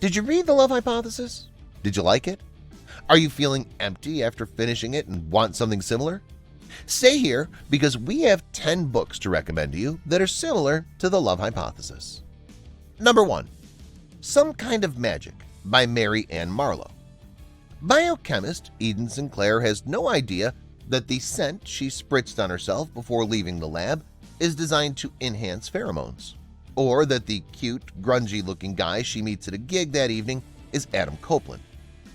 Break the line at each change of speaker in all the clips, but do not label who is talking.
Did you read The Love Hypothesis? Did you like it? Are you feeling empty after finishing it and want something similar? Stay here because we have 10 books to recommend to you that are similar to The Love Hypothesis. Number 1. Some Kind of Magic by Mary Ann Marlowe. Biochemist Eden Sinclair has no idea that the scent she spritzed on herself before leaving the lab is designed to enhance pheromones, or that the cute, grungy-looking guy she meets at a gig that evening is Adam Copeland,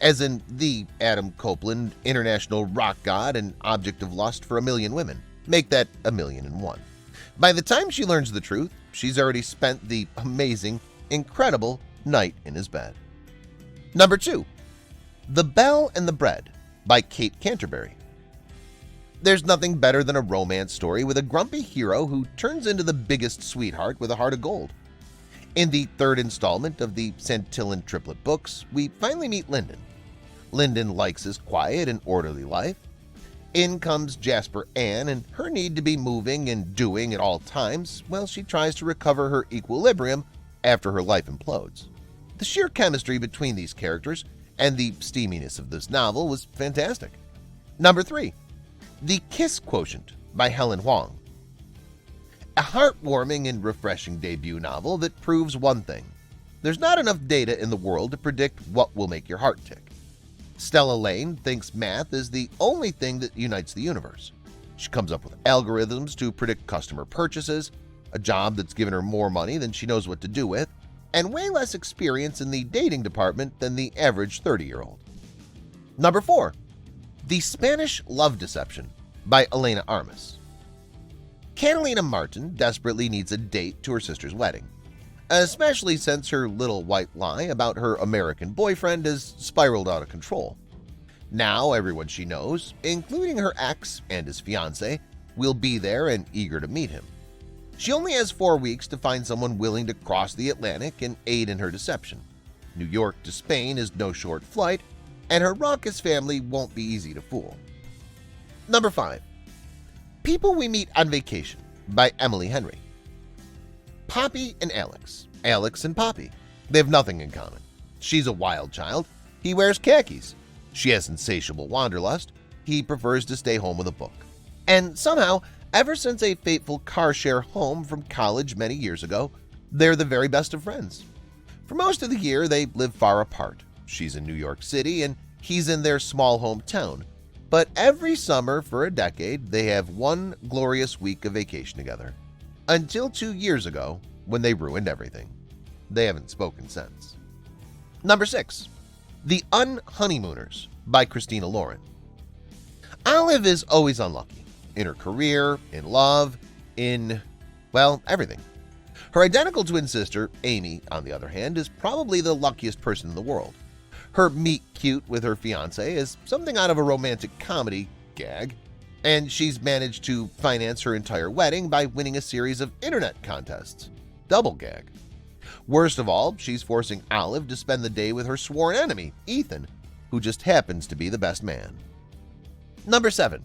as in the Adam Copeland, international rock god and object of lust for a million women. Make that 1,000,001. By the time she learns the truth, she's already spent the amazing, incredible night in his bed. Number 2. The Bell and the Bread by Kate Canterbury. There's nothing better than a romance story with a grumpy hero who turns into the biggest sweetheart with a heart of gold. In the 3rd installment of the Santillan triplet books, we finally meet Lyndon. Lyndon likes his quiet and orderly life. In comes Jasper Ann and her need to be moving and doing at all times while she tries to recover her equilibrium after her life implodes. The sheer chemistry between these characters and the steaminess of this novel was fantastic. Number 3. The Kiss Quotient by Helen Hoang. A heartwarming and refreshing debut novel that proves one thing: there's not enough data in the world to predict what will make your heart tick. Stella Lane thinks math is the only thing that unites the universe. She comes up with algorithms to predict customer purchases, a job that's given her more money than she knows what to do with, and way less experience in the dating department than the average 30-year-old. Number 4. The Spanish Love Deception by Elena Armas. Catalina Martin desperately needs a date to her sister's wedding, especially since her little white lie about her American boyfriend has spiraled out of control. Now everyone she knows, including her ex and his fiancé, will be there and eager to meet him. She only has 4 weeks to find someone willing to cross the Atlantic and aid in her deception. New York to Spain is no short flight, and her raucous family won't be easy to fool. Number 5. People We Meet on Vacation by Emily Henry. Poppy and Alex. Alex and Poppy. They have nothing in common. She's a wild child. He wears khakis. She has insatiable wanderlust. He prefers to stay home with a book. And somehow, ever since a fateful car share home from college many years ago, they're the very best of friends. For most of the year, they live far apart. She's in New York City and he's in their small hometown. But every summer for a decade, they have one glorious week of vacation together. Until 2 years ago, when they ruined everything. They haven't spoken since. Number 6. The Unhoneymooners by Christina Lauren. Olive is always unlucky. In her career, in love, in, well, everything. Her identical twin sister, Amy, on the other hand, is probably the luckiest person in the world. Her meet-cute with her fiancé is something out of a romantic comedy gag, and she's managed to finance her entire wedding by winning a series of internet contests. Double gag. Worst of all, she's forcing Olive to spend the day with her sworn enemy, Ethan, who just happens to be the best man. Number 7.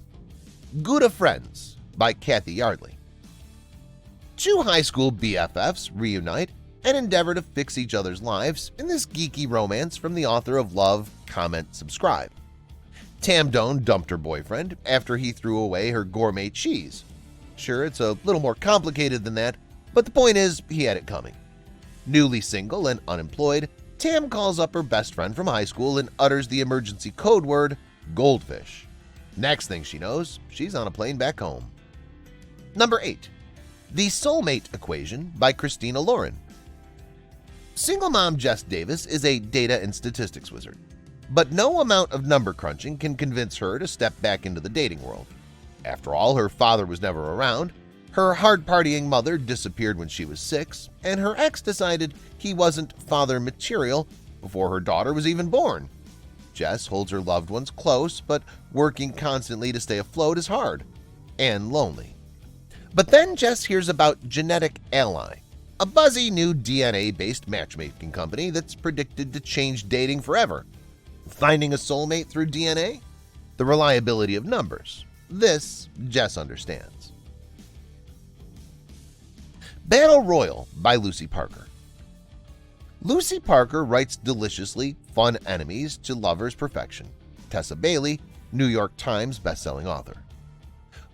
Good of Friends by Kathy Yardley. 2 high school BFFs reunite and endeavor to fix each other's lives in this geeky romance from the author of Love, Comment, Subscribe. Tam Doan dumped her boyfriend after he threw away her gourmet cheese. Sure, it's a little more complicated than that, but the point is he had it coming. Newly single and unemployed, Tam calls up her best friend from high school and utters the emergency code word, goldfish. Next thing she knows, she's on a plane back home. Number 8. The Soulmate Equation by Christina Lauren. Single mom Jess Davis is a data and statistics wizard, but no amount of number crunching can convince her to step back into the dating world. After all, her father was never around, her hard-partying mother disappeared when she was 6, and her ex decided he wasn't father material before her daughter was even born. Jess holds her loved ones close, but working constantly to stay afloat is hard and lonely. But then Jess hears about Genetic Ally, a buzzy new DNA-based matchmaking company that's predicted to change dating forever. Finding a soulmate through DNA? The reliability of numbers. This Jess understands. Battle Royal by Lucy Parker. Lucy Parker writes deliciously fun enemies to lovers' perfection. Tessa Bailey, New York Times bestselling author.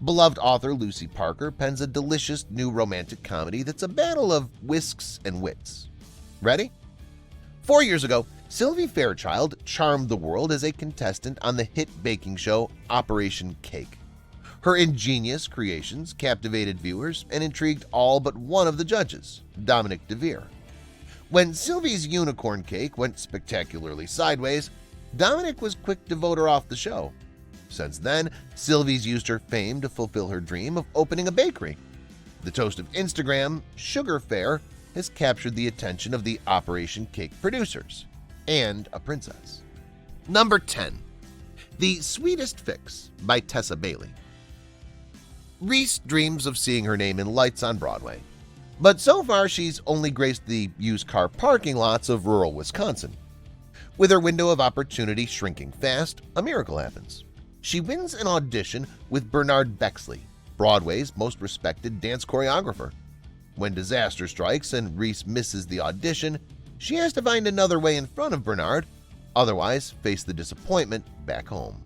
Beloved author Lucy Parker pens a delicious new romantic comedy that's a battle of whisks and wits. Ready? 4 years ago, Sylvie Fairchild charmed the world as a contestant on the hit baking show Operation Cake. Her ingenious creations captivated viewers and intrigued all but one of the judges, Dominic DeVere. When Sylvie's unicorn cake went spectacularly sideways, Dominic was quick to vote her off the show. Since then, Sylvie's used her fame to fulfill her dream of opening a bakery. The toast of Instagram, Sugar Fair, has captured the attention of the Operation Cake producers and a princess. Number 10. The Sweetest Fix by Tessa Bailey. Reese dreams of seeing her name in lights on Broadway, but so far she's only graced the used car parking lots of rural Wisconsin. With her window of opportunity shrinking fast, a miracle happens. She wins an audition with Bernard Bexley, Broadway's most respected dance choreographer. When disaster strikes and Reese misses the audition, she has to find another way in front of Bernard, otherwise face the disappointment back home.